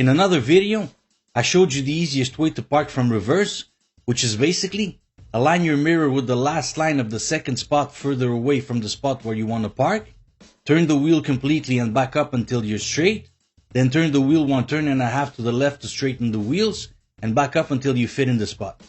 In another video, I showed you the easiest way to park from reverse, which is basically align your mirror with the last line of the second spot further away from the spot where you want to park, turn the wheel completely and back up until you're straight, then turn the wheel 1 turn and a half to the left to straighten the wheels, and back up until you fit in the spot.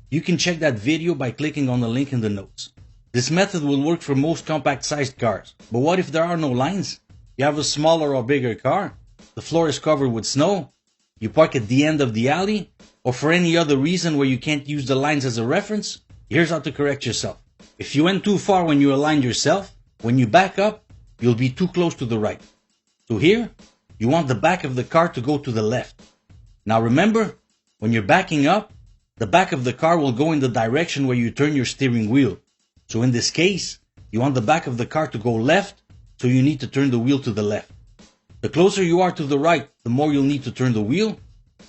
You can check that video by clicking on the link in the notes. This method will work for most compact sized cars, but what if there are no lines? You have a smaller or bigger car, the floor is covered with snow, you park at the end of the alley, or for any other reason where you can't use the lines as a reference. Here's how to correct yourself. If you went too far when you aligned yourself, when you back up, you'll be too close to the right. So here, you want the back of the car to go to the left. Now remember, when you're backing up, the back of the car will go in the direction where you turn your steering wheel. So in this case, you want the back of the car to go left, so you need to turn the wheel to the left. The closer you are to the right, the more you'll need to turn the wheel,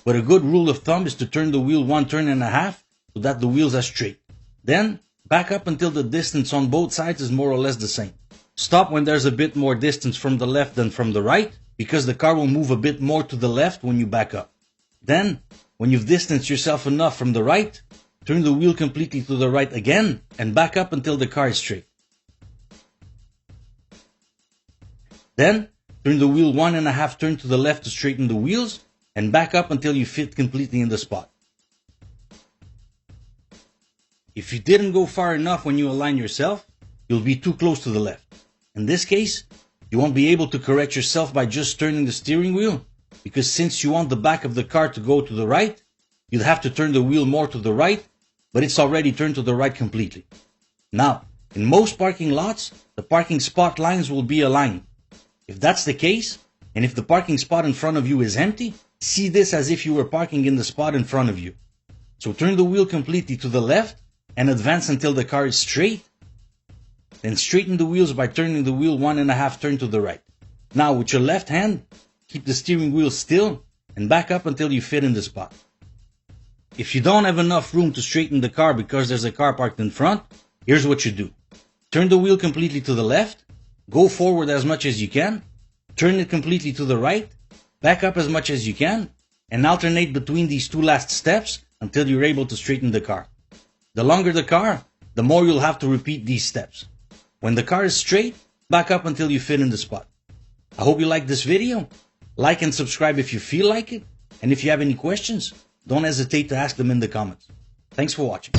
but a good rule of thumb is to turn the wheel 1 turn and a half so that the wheels are straight. Then, back up until the distance on both sides is more or less the same. Stop when there's a bit more distance from the left than from the right, because the car will move a bit more to the left when you back up. Then, when you've distanced yourself enough from the right, turn the wheel completely to the right again and back up until the car is straight. Then, turn the wheel 1 and a half turn to the left to straighten the wheels and back up until you fit completely in the spot. If you didn't go far enough when you align yourself, you'll be too close to the left. In this case, you won't be able to correct yourself by just turning the steering wheel, because since you want the back of the car to go to the right, you'll have to turn the wheel more to the right, but it's already turned to the right completely. Now, in most parking lots, the parking spot lines will be aligned. If that's the case, and if the parking spot in front of you is empty, see this as if you were parking in the spot in front of you. So turn the wheel completely to the left and advance until the car is straight. Then straighten the wheels by turning the wheel 1 and a half turn to the right. Now with your left hand, keep the steering wheel still and back up until you fit in the spot. If you don't have enough room to straighten the car because there's a car parked in front, here's what you do. Turn the wheel completely to the left, go forward as much as you can, turn it completely to the right, back up as much as you can, and alternate between these two last steps until you're able to straighten the car. The longer the car, the more you'll have to repeat these steps. When the car is straight, back up until you fit in the spot. I hope you liked this video. Like and subscribe if you feel like it. And if you have any questions, don't hesitate to ask them in the comments. Thanks for watching.